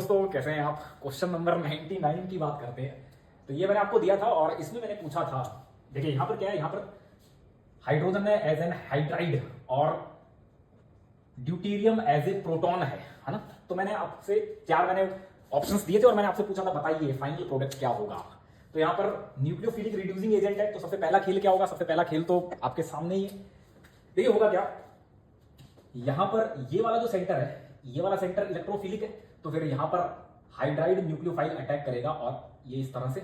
दोस्तों, कैसे हैं आप? क्वेश्चन नंबर 99 की बात करते हैं। तो ये मैंने आपको दिया था और इसमें मैंने पूछा था, देखिए यहां पर क्या है, यहां पर हाइड्रोजन है एज एन हाइड्राइड और ड्यूटीरियम एज ए प्रोटॉन है ना। तो मैंने आपसे चार मैंने ऑप्शंस दिए थे और मैंने आपसे पूछा था बताइए फाइनल प्रोडक्ट क्या होगा। तो यहां पर न्यूक्लियोफिलिक रिड्यूसिंग एजेंट है, तो सबसे पहला खेल क्या होगा? सबसे पहला खेल तो आपके सामने ही है। देखिए होगा क्या, यहां पर ये वाला जो सेंटर है, ये वाला सेंटर इलेक्ट्रोफिलिक है, तो फिर यहां पर हाइड्राइड न्यूक्लियोफाइल अटैक करेगा और ये इस तरह से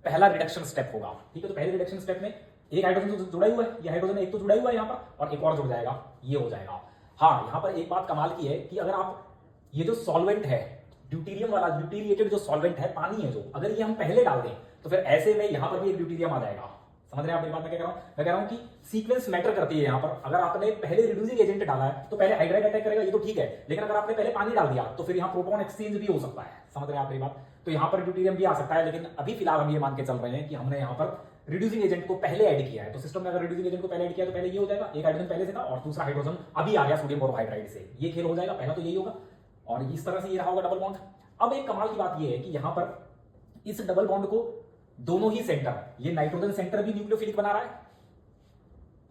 पहला रिडक्शन स्टेप होगा। ठीक है, तो पहले रिडक्शन स्टेप में एक हाइड्रोजन तो जुड़ा हुआ है, ये हाइड्रोजन एक तो जुड़ा हुआ है यहां पर और एक और जुड़ जाएगा, ये हो जाएगा। हाँ, यहां पर एक बात कमाल की है कि अगर आप ये जो सॉल्वेंट है, ड्यूटीरियम वाला ड्यूटीरिएटेड जो सॉल्वेंट है, पानी है जो, अगर ये हम पहले डाल दें तो फिर ऐसे में यहां पर भी एक ड्यूटीरियम आ जाएगा। समझ रहे हैं आप मेरी बात? मैं क्या कह रहा हूं? मैं कह रहा हूं कि सीक्वेंस मैटर करती है। यहां पर अगर आपने पहले रिड्यूसिंग एजेंट डाला है तो पहले हाइड्राइड अटैक करेगा, ये तो ठीक है, लेकिन अगर आपने पहले पानी डाल दिया तो फिर यहां प्रोटॉन एक्सचेंज भी हो सकता है। समझ रहे हैं आप मेरी बात? तो यहां पर ड्यूटीरियम भी आ सकता है, लेकिन अभी फिलहाल हम ये मान के चल रहे हैं कि हमने यहां पर रिड्यूसिंग एजेंट को पहले ऐड किया है। तो सिस्टम में अगर रिड्यूसिंग एजेंट को पहले ऐड किया तो पहले ये हो जाएगा, एक हाइड्रोजन पहले से था और दूसरा हाइड्रोजन अभी आ गया सोडियम बोरोहाइड्राइड से, ये खेल हो जाएगा। पहला तो यही होगा और इस तरह से ये रहा होगा डबल बॉन्ड। अब एक कमाल की बात ये है कि यहां पर इस डबल बॉन्ड को दोनों ही सेंटर, ये नाइट्रोजन सेंटर भी न्यूक्लियोफिलिक बना रहा है,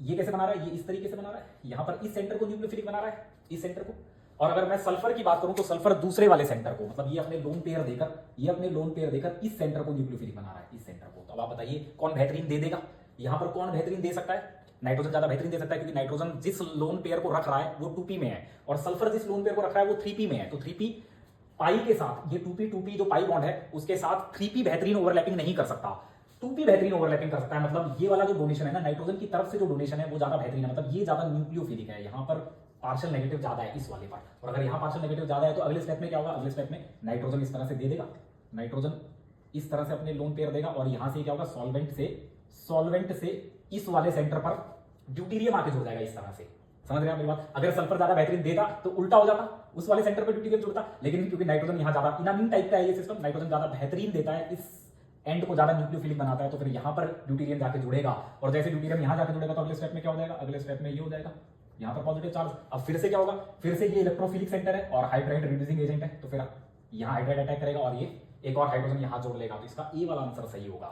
ये कैसे बना रहा है, ये इस तरीके से बना रहा है, यहां पर इस सेंटर को न्यूक्लियोफिलिक बना रहा है, इस सेंटर को। और अगर मैं सल्फर की बात करूं तो सल्फर दूसरे वाले सेंटर को, मतलब ये अपने लोन पेयर देकर, ये अपने लोन पेयर देकर इस सेंटर को न्यूक्लियोफिलिक बना रहा है, इस सेंटर को। तो अब आप बताइए कौन बेहतरीन दे देगा? यहां पर कौन बेहतरीन दे सकता है? नाइट्रोजन ज्यादा बेहतरीन दे सकता है, क्योंकि नाइट्रोजन जिस लोन पेयर को रख रहा है वो 2p में है और सल्फर जिस लोन पेयर को रख रहा है वो 3p में है। तो 3p पाई के साथ, ये 2p जो पाई बॉन्ड है उसके साथ 3p बेहतरीन ओवरलैपिंग नहीं कर सकता, 2p बेहतरीन ओवरलैपिंग कर सकता है। मतलब ये वाला जो डोनेशन है ना नाइट्रोजन की तरफ से, जो डोनेशन है वो ज्यादा बेहतरीन है, मतलब ये ज्यादा न्यूक्लियोफिलिक है। यहां पर पार्शियल नेगेटिव ज्यादा है इस वाले पर, और अगर यहां पार्शियल नेगेटिव ज्यादा है तो अगले स्टेप में क्या होगा? अगले स्टेप में नाइट्रोजन इस तरह से दे देगा, नाइट्रोजन इस तरह से अपने लोन पेयर देगा और यहां से क्या होगा? सॉल्वेंट से इस वाले सेंटर पर ड्यूटीरियम आके जुड़ जाएगा इस तरह से। समझ रहे हैं मेरी बात? अगर सल्फर ज्यादा बेहतरीन देता तो उल्टा हो जाता, उस वाले सेंटर पर ड्यूटीरियम जुड़ता, लेकिन क्योंकि नाइट्रोजन यहां ज्यादा इनामीन टाइप का है ये सिस्टम, नाइट्रोजन ज्यादा बेहतरीन देता है, इस एंड को ज्यादा न्यूक्लियोफिलिक बनाता है, तो फिर यहां पर ड्यूटीरियम जाके जुड़ेगा और जैसे ड्यूटीरियम यहां जाके जुड़ेगा तो अगले स्टेप में क्या हो जाएगा? अगले स्टेप में ये हो जाएगा, यहां पर पॉजिटिव चार्ज। अब फिर से क्या होगा? फिर से ये इलेक्ट्रोफिलिक सेंटर है और हाइड्राइड रिड्यूसिंग एजेंट है, तो फिर यहां हाइड्राइड अटैक करेगा और ये एक और हाइड्रोजन यहां जोड़ लेगा, तो इसका ए वाला आंसर सही होगा।